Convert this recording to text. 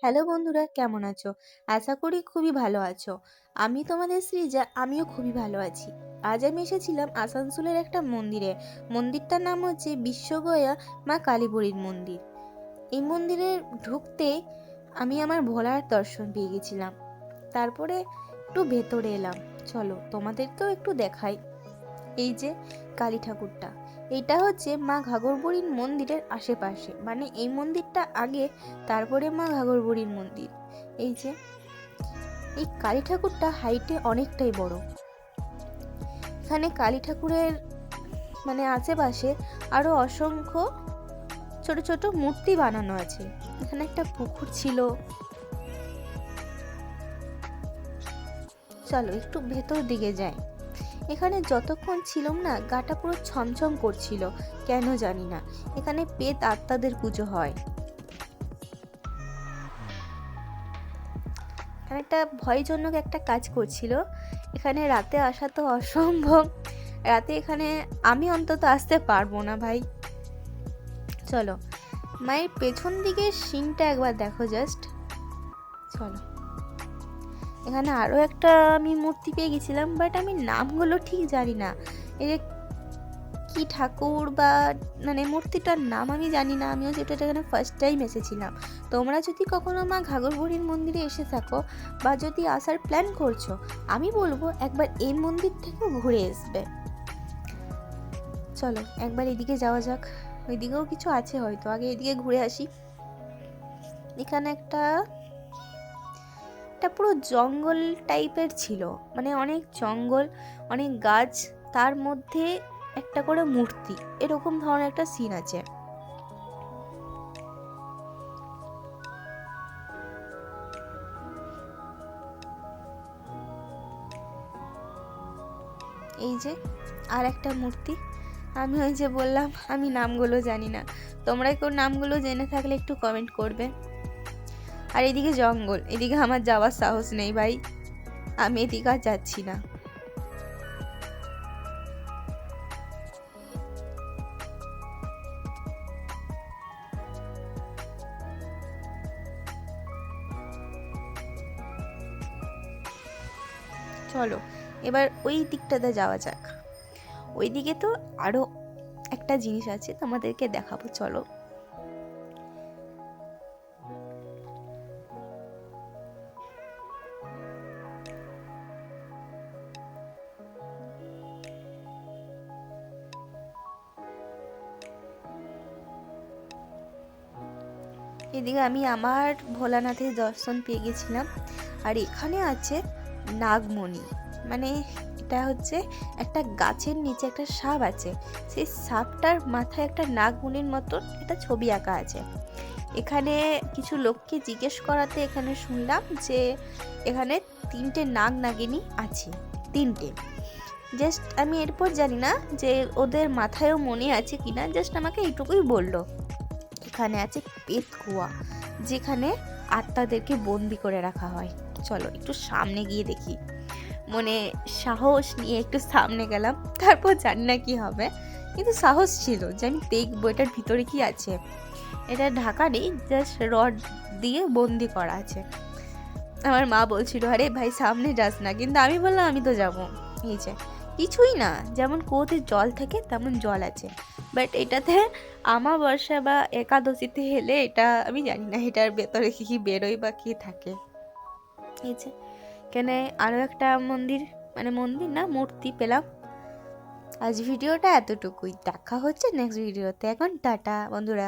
Hello বন্ধুরা, কেমন আছো? আশা করি খুবই ভালো আছো। আমি তোমাদের সৃজা, আমিও খুবই ভালো আছি। আজ আমি এসেছিলাম আসানসোলের একটা মন্দিরে। মন্দিরটার নাম হচ্ছে বিশ্বগয়া মা কালীবুড়ির মন্দির। এই মন্দিরে ঢুকতে আমি আমার ভোলার দর্শন পেয়ে গেছিলাম। তারপরে একটু ভেতরে এলাম। চলো তোমাদেরকেও একটু দেখাই। এই যে কালী ঠাকুরটা, এটা হচ্ছে মা ঘাগরবুড়ির মন্দিরের আশেপাশে, মানে এই মন্দিরটা আগে, তারপরে মা ঘাগরবুড়ির মন্দির। এই যে এই কালী ঠাকুরটা হাইটে অনেকটাই বড়। এখানে কালী ঠাকুরের মানে আশেপাশে আরো অসংখ্য ছোট ছোট মূর্তি বানানো আছে। এখানে একটা পুকুর ছিল। চলো একটু ভেতর দিকে যাই। এখানে যতক্ষণ ছিলাম না, গাটা পুরো ছমছম করছিল, কেন জানি না। এখানে পেত আত্মাদের পুজো হয়। এখানে একটা ভয়জনক একটা কাজ করছিল। এখানে রাতে আসা তো অসম্ভব। রাতে এখানে আমি অন্তত আসতে পারবো না ভাই। চলো মায়ের পেছন দিকে সিনটা একবার দেখো জাস্ট। চলো, এখানে আরো একটা আমি মূর্তি পেয়ে গেছিলাম, বাট আমি নামগুলো ঠিক জানি না। এই যে কি ঠাকুর বা মানে মূর্তিটার নাম আমি জানি না। আমিও যেটা এখানে ফার্স্ট টাইম এসেছিলাম। তোমরা যদি কখনো মা ঘাগরবুড়ির মন্দিরে এসে থাকো বা যদি আসার প্ল্যান করছো, আমি বলবো একবার এই মন্দির থেকেও ঘুরে আসবে। চলো একবার এদিকে যাওয়া যাক। ওইদিকেও কিছু আছে হয়তো, আগে এদিকে ঘুরে আসি। এখানে একটা পুরো জঙ্গল টাইপের ছিল, মানে অনেক জঙ্গল, অনেক গাছ, তার মধ্যে একটা করে মূর্তি, এরকম ধরনের একটা সিন আছে। এই যে আর একটা মূর্তি। আমি ওই যে বললাম আমি নামগুলো জানি না। তোমরা কেউ নামগুলো জেনে থাকলে একটু কমেন্ট করবে। আর এদিকে জঙ্গল, এদিকে আমার যাওয়ার সাহস নেই ভাই, আমি এদিকে আর যাচ্ছি না। চলো এবার ওই দিকটাতে যাওয়া যাক। ওইদিকে তো আরো একটা জিনিস আছে, তোমাদেরকে দেখাবো। চলো এদিকে আমি আমার ভোলানাথের দর্শন পেয়ে গেছিলাম। আর এখানে আছে নাগমণি, মানে এটা হচ্ছে একটা গাছের নিচে একটা সাপ আছে, সেই সাপটার মাথায় একটা নাগমণির মতন একটা ছবি আঁকা আছে। এখানে কিছু লোককে জিজ্ঞেস করাতে এখানে শুনলাম যে এখানে 3টে নাগ নাগিনী আছে, 3টে। জাস্ট আমি এরপর জানি না যে ওদের মাথায়ও মনে আছে কিনা, জাস্ট আমাকে এইটুকুই বললো। এখানে আছে পেত কুয়া, যেখানে আত্মাদেরকে বন্দি করে রাখা হয়। চলো একটু সামনে গিয়ে দেখি। মনে সাহস নিয়ে একটু সামনে গেলাম, তারপর জানি না কি হবে, কিন্তু সাহস ছিল যে আমি দেখবো এটার ভিতরে কি আছে। এটা ঢাকা নেই, জাস্ট রড দিয়ে বন্দি করা আছে। আমার মা বলছিল আরে ভাই সামনে যাস না, কিন্তু আমি বললাম আমি তো যাবো। এই যে কিছুই না, যেমন কুয়োতে জল থাকে তেমন জল আছে, বাট এটাতে আমাবস্যা বা একাদশীতে হেলে এটা আমি জানি না এটার ভেতরে কি কি বেরোয় বা কি থাকে। এই যে এখানে আরো একটা মন্দির, মানে মন্দির না মূর্তি পেলাম। আজ ভিডিওটা এতটুকুই, দেখা হচ্ছে নেক্সট ভিডিওতে। এখন টাটা বন্ধুরা।